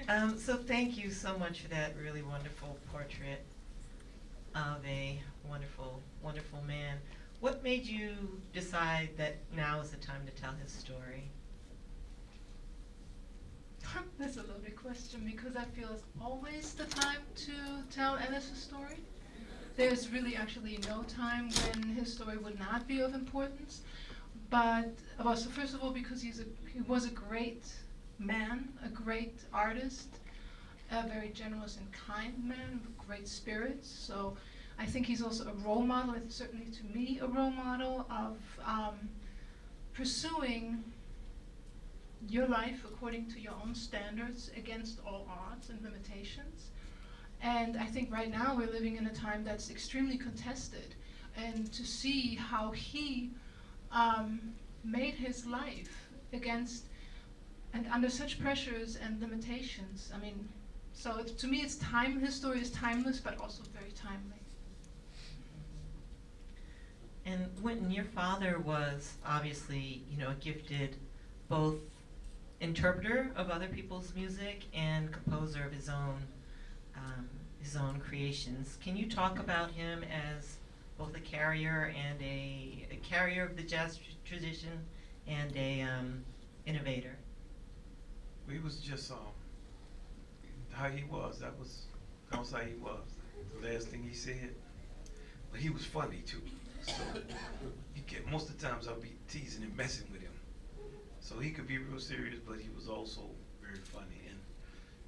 So thank you so much for that really wonderful portrait of a wonderful, wonderful man. What made you decide that now is the time to tell his story? That's a lovely question because I feel it's always the time to tell Ellis' story. There's really actually no time when his story would not be of importance. But well, so first of all, because he was a great man, a great artist, a very generous and kind man with great spirits. So I think he's also a role model, it's certainly to me a role model of pursuing your life according to your own standards against all odds and limitations. And I think right now we're living in a time that's extremely contested. And to see how he made his life against and under such pressures and limitations. I mean, so to me it's time, his story is timeless but also very timely. And Wynton, your father was obviously, a gifted both interpreter of other people's music and composer of his own creations. Can you talk about him as both a carrier and a carrier of the jazz tradition and a innovator? He was just how he was. That was how he was. The last thing he said. But he was funny too. So most of the times I'll be teasing and messing with him. So he could be real serious, but he was also very funny. And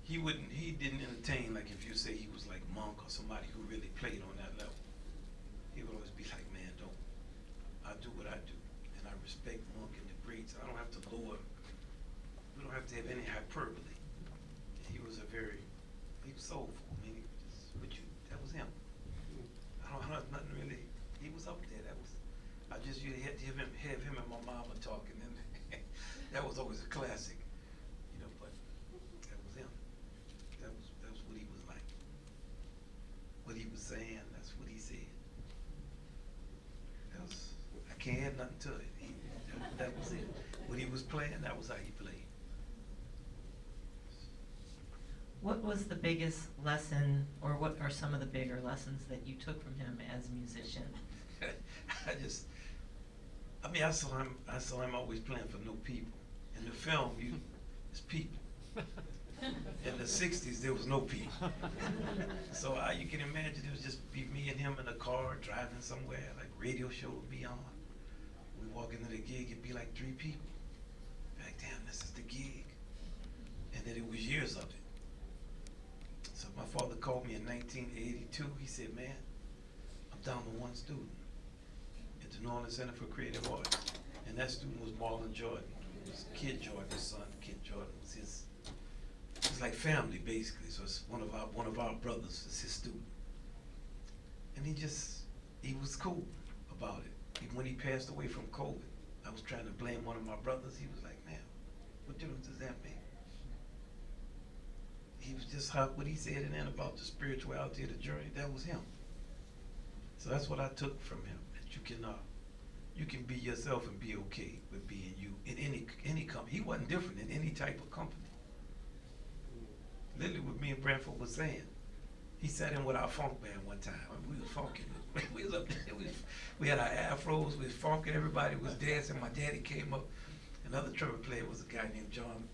he didn't entertain like if you say he was like Monk or somebody who really played on that level. He would always be like, man, I do what I do. And I respect Monk and the greats. I don't have to lower. We don't have to have any hyperbole. He was he was soulful. I mean, that was him. I don't have nothing really. He was up there. I just usually had to have him and my mama talking, and that was always a classic, but that was him. That was what he was like. What he was saying, that's what he said. I can't add nothing to it. That was it. What he was playing, that was how he played. What was the biggest lesson, or what are some of the bigger lessons that you took from him as a musician? I saw him always playing for no people. In the film, it's people. In the 60s, there was no people. So you can imagine it was just be me and him in a car driving somewhere, like radio show would be on. We walk into the gig, it'd be like 3 people. Like, damn, this is the gig. And then it was years of it. So my father called me in 1982. He said, man, I'm down to 1 student at the New Orleans Center for Creative Arts. And that student was Marlon Jordan. It was Kid Jordan's son. Kid Jordan was it's like family basically. So it's one of our brothers is his student. And he was cool about it. Even when he passed away from COVID, I was trying to blame one of my brothers. He was like, man, what difference does that make? He was just what he said in there about the spirituality of the journey. That was him. So that's what I took from him. That you can be yourself and be okay with being you in any company. He wasn't different in any type of company. Literally, what me and Branford was saying. He sat in with our funk band one time. We was funking. We was up there. We had our afros. We was funking. Everybody was dancing. My daddy came up. Another trumpet player was a guy named John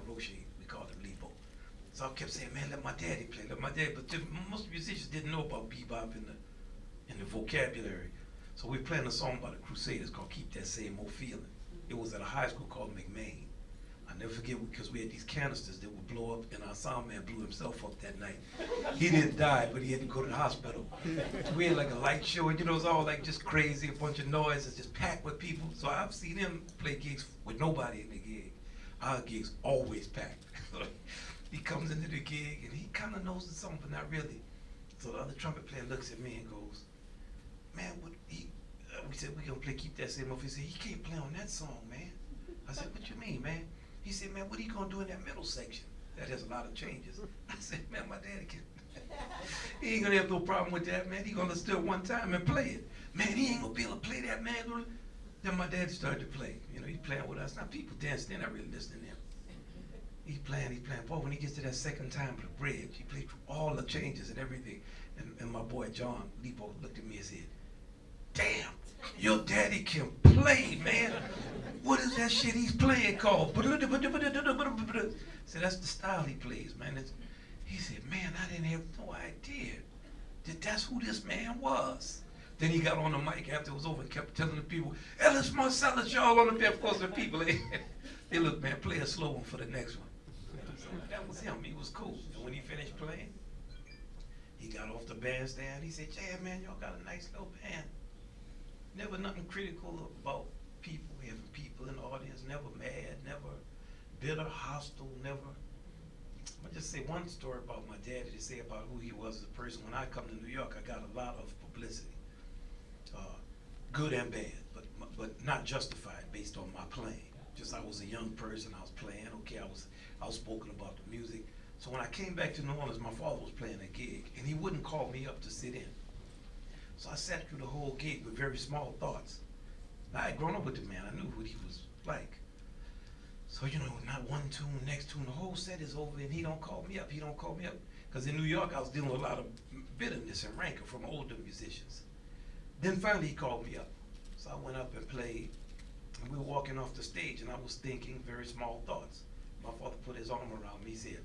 Roche. We called him Lebo. So I kept saying, man, let my daddy play. Let my daddy. But most musicians didn't know about bebop in the vocabulary. So we were playing a song by the Crusaders called "Keep That Same Old Feeling." It was at a high school called McMullen. I never forget because we had these canisters that would blow up, and our sound man blew himself up that night. He didn't die, but he had to go to the hospital. We had like a light show, and it was all like just crazy, a bunch of noise, it's just packed with people. So I've seen him play gigs with nobody in the gig. Our gigs always packed. He comes into the gig, and he kind of knows the song, but not really. So the other trumpet player looks at me and goes, man, we said, we're gonna play Keep That Same Old. He said, he can't play on that song, man. I said, what you mean, man? He said, man, what are you gonna do in that middle section? That has a lot of changes. I said, man, my daddy can. He ain't gonna have no problem with that, man. He gonna still one time and play it. Man, he ain't gonna be able to play that, man. Then my daddy started to play. He's playing with us. Now people dancing, they're not really listening to him. He's playing. Boy, when he gets to that second time of the bridge, he played through all the changes and everything. And my boy John Lebo looked at me and said, "Damn, your daddy can play, man. What is that shit he's playing called?" So that's the style he plays, man. He said, "Man, I didn't have no idea that that's who this man was." Then he got on the mic after it was over and kept telling the people, "Ellis Marsalis, y'all on the bed." Of course, the people, they look, man, play a slow one for the next one. So that was him. He was cool. And when he finished playing, he got off the bandstand. He said, "Yeah, man, y'all got a nice little band. Never nothing critical about people, having people in the audience, never mad, never bitter, hostile, never." I'll just say one story about my daddy to say about who he was as a person. When I come to New York, I got a lot of publicity, good and bad, but not justified based on my playing. Just I was a young person, I was playing, okay, I was outspoken about the music. So when I came back to New Orleans, my father was playing a gig, and he wouldn't call me up to sit in. So I sat through the whole gig with very small thoughts. Now, I had grown up with the man, I knew what he was like. So, not one tune, next tune, the whole set is over, and he don't call me up. Because in New York, I was dealing with a lot of bitterness and rancor from older musicians. Then finally, he called me up. So I went up and played, and we were walking off the stage, and I was thinking very small thoughts. My father put his arm around me, he said,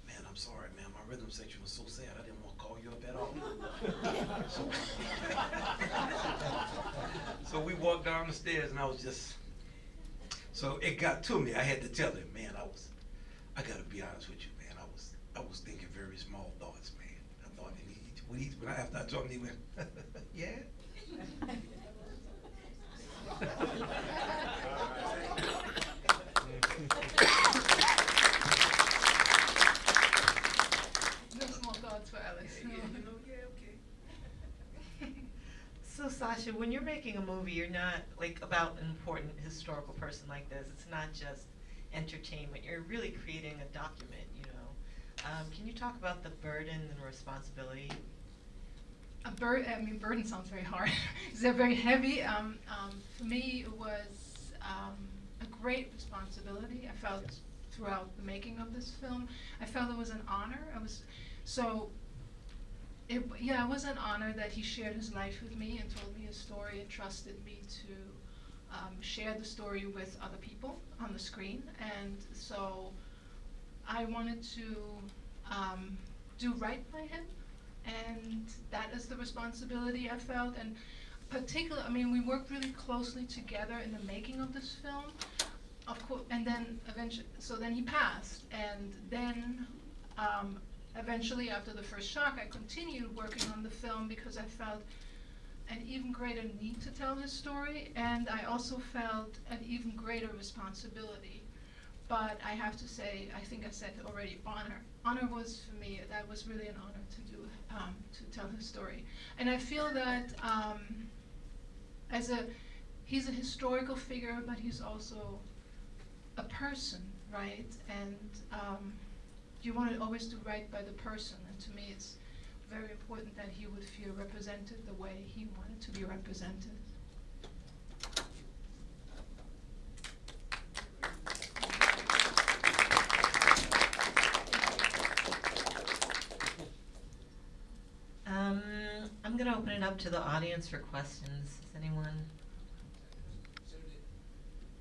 "Man, I'm sorry, man, my rhythm section was so sad, I didn't want to call you up at all." So we walked down the stairs, and I was just, so it got to me. I had to tell him, man, I got to be honest with you, man, I was thinking very small thoughts, man. I thought, after I told him, he went, "Yeah?" No small thoughts for Ellis. Okay. So Sascha, when you're making a movie, you're not like about an important historical person like this. It's not just entertainment. You're really creating a document, Can you talk about the burden and responsibility? Burden sounds very hard. They're very heavy. For me, it was a great responsibility. I felt throughout the making of this film. I felt it was an honor. It was an honor that he shared his life with me and told me his story and trusted me to share the story with other people on the screen. And so I wanted to do right by him, and that is the responsibility I felt. And particularly, we worked really closely together in the making of this film, of course, and then eventually, so then he passed, and then eventually after the first shock, I continued working on the film because I felt an even greater need to tell his story, and I also felt an even greater responsibility. But I have to say, I think I said already, honor. Honor was, for me, that was really an honor to tell his story. And I feel that he's a historical figure, but he's also a person, right? And you want to always do right by the person. And to me, it's very important that he would feel represented the way he wanted to be represented. I'm going to open it up to the audience for questions. Does anyone? So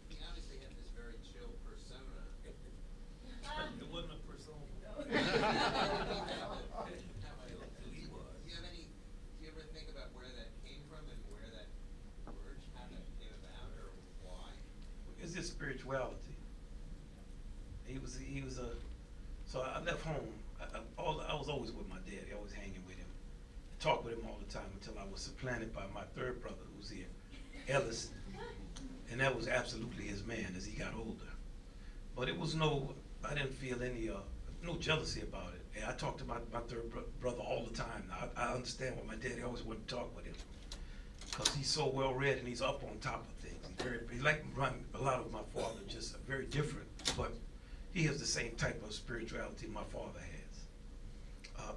he obviously had this very chill persona. It wasn't a persona. Do you ever think about where that came from and where that word, how that came about, or why? It's just spirituality. So I left home. I was always with my daddy, always hanging with him. Talked with him all the time until I was supplanted by my third brother who's here, Ellis. And that was absolutely his man as he got older. But it was I didn't feel any, no jealousy about it. And I talked about my third brother all the time. Now, I understand why my daddy always wanted to talk with him, because he's so well read and he's up on top of things. He's like a lot of my father, just very different, but he has the same type of spirituality my father has.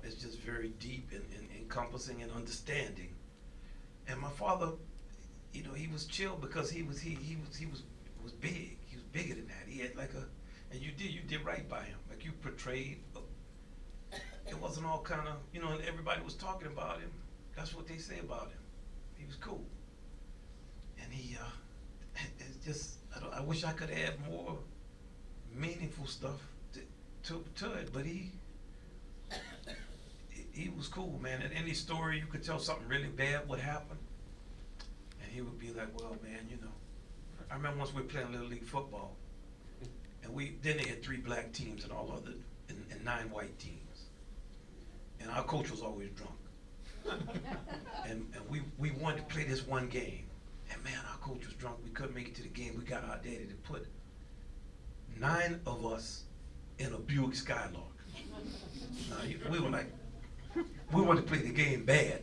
It's just very deep and encompassing and understanding. And my father, he was chill because he was big. He was bigger than that. He had And you did right by him. Like you portrayed, it wasn't all kind of, you know, and everybody was talking about him. That's what they say about him. He was cool. And he, it's just, I wish I could add more meaningful stuff to it, but he was cool, man. In any story, you could tell something really bad would happen, and he would be like, well, man, you know. I remember once we were playing Little League football, and then they had 3 black teams and all other, and 9 white teams. And our coach was always drunk. and we wanted to play this one game. And man, our coach was drunk. We couldn't make it to the game. We got our daddy to put 9 of us in a Buick Skylark. Now, we were like, we wanted to play the game bad.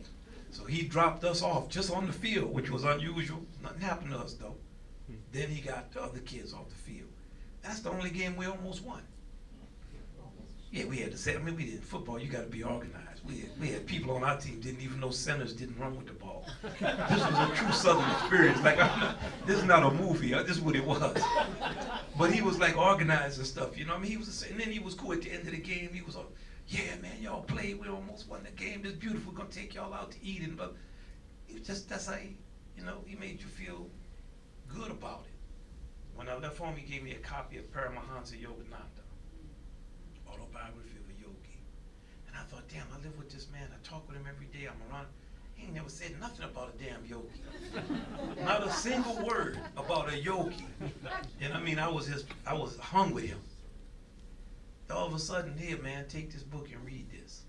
So he dropped us off just on the field, which was unusual. Nothing happened to us though. Then he got the other kids off the field. That's the only game we almost won. Yeah, we had to say, I mean, we did football, you gotta be organized. We had people on our team didn't even know centers didn't run with the ball. This was a true Southern experience. Like, this is not a movie, this is what it was. But he was like organized and stuff, you know what I mean? And then he was cool at the end of the game. He was all, yeah, man, y'all played, we almost won the game. This is beautiful, we're gonna take y'all out to eat. And but it was just, that's how he, you know, he made you feel good about it. When I left home, he gave me a copy of Paramahansa Yogananda, autobiography of a yogi. And I thought, damn, I live with this man, I talk with him every day, I'm around. He ain't never said nothing about a damn yogi. Not a single word about a yogi. And I mean, I was hung with him. All of a sudden, here, man, take this book and read this.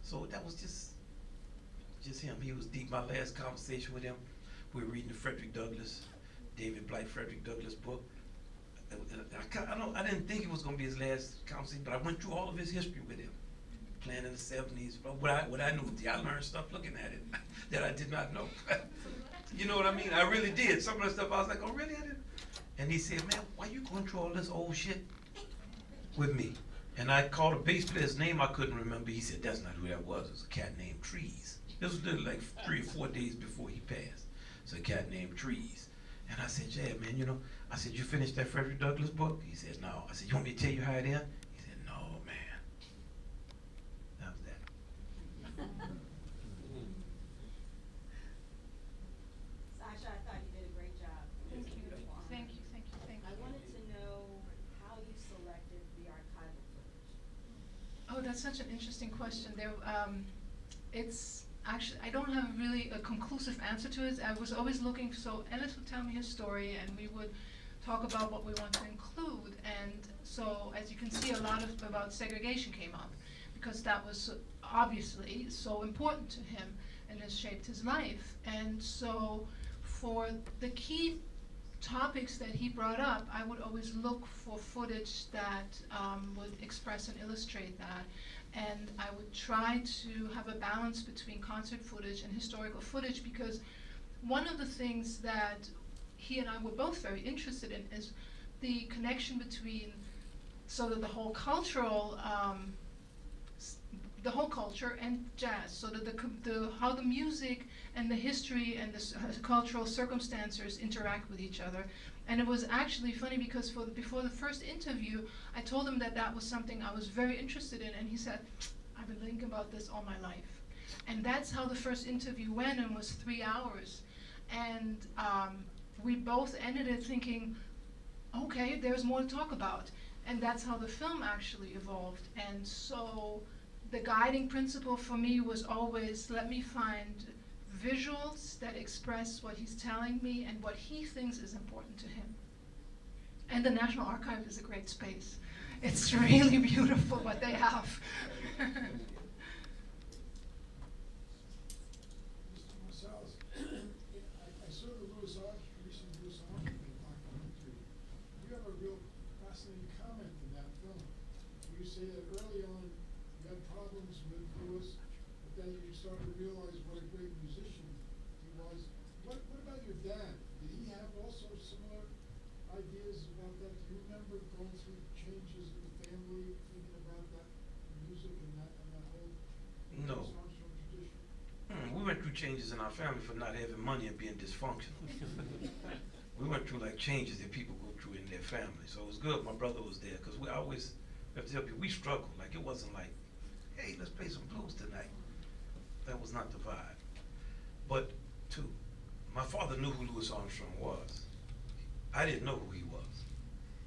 So that was just him. He was deep. My last conversation with him, we were reading the Frederick Douglass, David Blight Frederick Douglass book. I didn't think it was gonna be his last conversation, but I went through all of his history with him. Playing in the 70s, what I knew, I learned stuff looking at it that I did not know. You know what I mean? I really did. Some of the stuff I was like, oh really? I didn't. And he said, man, why you going through all this old shit with me? And I called a bass player's name I couldn't remember. He said, that's not who that was. It was a cat named Trees. This was literally like 3 or 4 days before he passed. It's a cat named Trees. And I said, yeah, man, you know, I said, you finished that Frederick Douglass book? He said, no. I said, you want me to tell you how it ends? He said, no, man. That was that. Sascha, I thought you did a great job. Thank It's you. beautiful. Thank you. I wanted to know how you selected the archival footage. Oh, that's such an interesting question. It's actually, I don't have really a conclusive answer to it. I was always looking, so Ellis would tell me his story and we would talk about what we want to include. And so, as you can see, a lot about segregation came up because that was obviously so important to him and has shaped his life. And so, for the key topics that he brought up, I would always look for footage that would express and illustrate that. And I would try to have a balance between concert footage and historical footage, because one of the things that he and I were both very interested in is the connection between sort of the whole cultural, the whole culture and jazz, so that how the music and the history and the cultural circumstances interact with each other. And it was actually funny because before the first interview, I told him that was something I was very interested in, and he said, I've been thinking about this all my life. And that's how the first interview went, and was 3 hours. And we both ended it thinking, okay, there's more to talk about. And that's how the film actually evolved. And so the guiding principle for me was always, let me find visuals that express what he's telling me and what he thinks is important to him. And the National Archive is a great space. It's really beautiful what they have. Mr. Marsalis, I saw the Lewis Arch, recent Lewis Arch documentary. You have a real fascinating comment in that film. You say that early on you had problems with Lewis, but then you started to realize what a great musician he was. What about your dad? Did he have also similar ideas about that? Do you remember going through changes in the family, thinking about that music and that whole No. Louis Armstrong tradition? We went through changes in our family for not having money and being dysfunctional. we went through like changes that people go through in their family. So it was good my brother was there, because we always have to tell people we struggled. Like it wasn't like, hey, let's play some blues tonight. That was not the vibe. But two, my father knew who Louis Armstrong was. I didn't know who he was.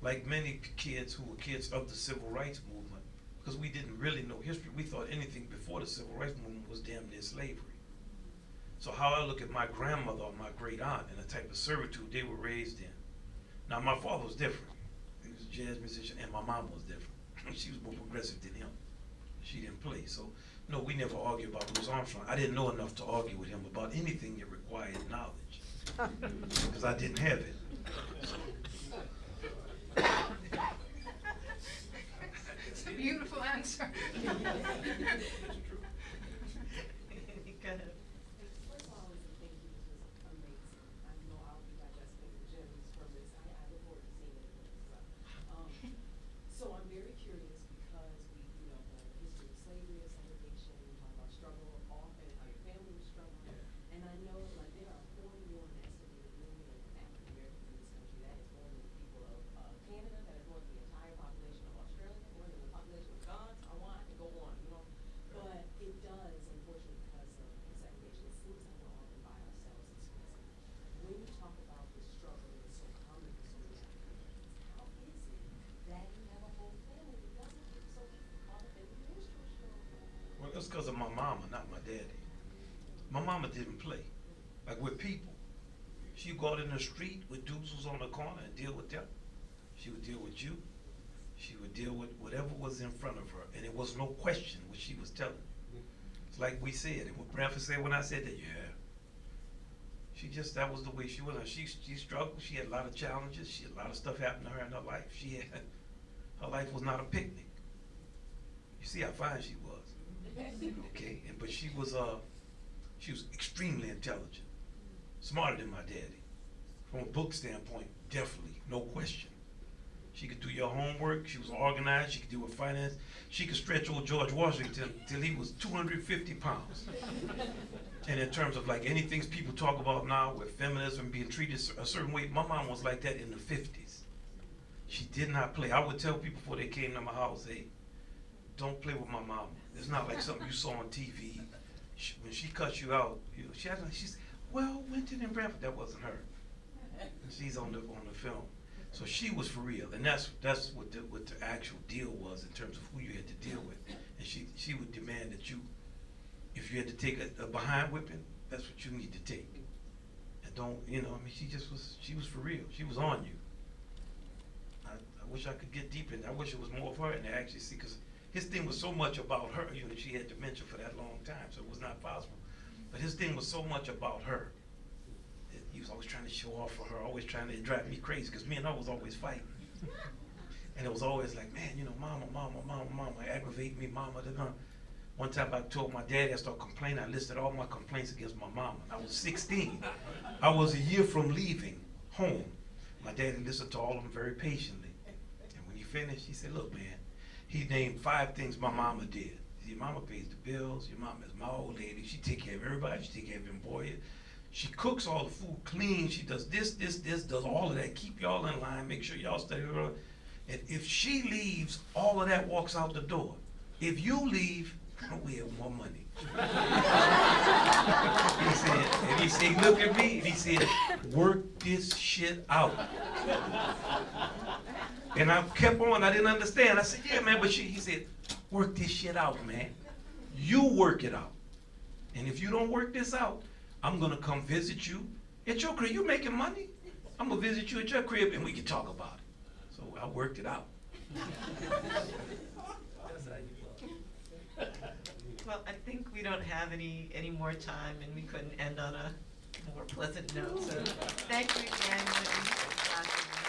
Like many kids who were kids of the civil rights movement, because we didn't really know history. We thought anything before the civil rights movement was damn near slavery. So how I look at my grandmother or my great aunt and the type of servitude they were raised in. Now my father was different. He was a jazz musician, and my mom was different. She was more progressive than him. She didn't play. So no, we never argued about Louis Armstrong. I didn't know enough to argue with him about anything that required knowledge, because I didn't have it. It's a beautiful answer. Go ahead. First of all, I was thinking this was amazing. I know I'll be digesting the gems from this. I look forward to seeing it as well. So I'm very curious because we, the history of slavery, of segregation, we talk about struggle often, how your family was struggling. Yeah. And I know like there are 41 estimated million African Americans in this country. That is more than the people of Canada. That is more than the entire population of Australia, more than the population of Ghana. I can go on, But it does, unfortunately, because of segregation, it seems like we're often by ourselves expressing. When you talk about this struggle that is so common for so many African Americans, how is it that you have a whole family that doesn't get so caught up in the minstrel show? Well, that's because of my mama, not my daddy. My mama didn't play. Like with people. She'd go out in the street with dudes who's on the corner and deal with them. She would deal with you. She would deal with whatever was in front of her. And it was no question what she was telling you. It's like we said, and what Branford said when I said that, yeah. That was the way she was. And she struggled. She had a lot of challenges. She had a lot of stuff happen to her in her life. Her life was not a picnic. You see how fine she was. Okay, but she was extremely intelligent, smarter than my daddy. From a book standpoint, definitely, no question. She could do your homework. She was organized. She could deal with finance. She could stretch old George Washington till he was 250 pounds. And in terms of like anything people talk about now with feminism being treated a certain way, my mom was like that in the 50s. She did not play. I would tell people before they came to my house, hey, don't play with my mama. It's not like something you saw on TV. When she cuts you out, she's, well, Wynton and Branford, that wasn't her. She's on the film. So she was for real, and that's what the actual deal was in terms of who you had to deal with. And she would demand that you, if you had to take a behind whipping, that's what you need to take. And don't, she was for real. She was on you. I wish I could get deep in. I wish it was more of her and actually see, because his thing was so much about her. She had dementia for that long time, so it was not possible. But his thing was so much about her. He was always trying to show off for her, always trying to drive me crazy, because me and her was always fighting. And it was always like, man, mama, aggravate me, mama. One time I told my daddy, I started complaining. I listed all my complaints against my mama. I was 16. I was a year from leaving home. My daddy listened to all of them very patiently. And when he finished, he said, look, man, he named 5 things my mama did. Your mama pays the bills. Your mama is my old lady. She take care of everybody. She take care of them boys. She cooks all the food clean. She does this, does all of that. Keep y'all in line. Make sure y'all stay with her. And if she leaves, all of that walks out the door. If you leave, we have more money. He said, look at me, and he said, work this shit out. And I kept on, I didn't understand. I said, yeah, man, but he said, work this shit out, man. You work it out. And if you don't work this out, I'm gonna come visit you at your crib. You making money? I'm gonna visit you at your crib and we can talk about it. So I worked it out. Well, I think we don't have any more time, and we couldn't end on a more pleasant note. So thank you again, Wynton.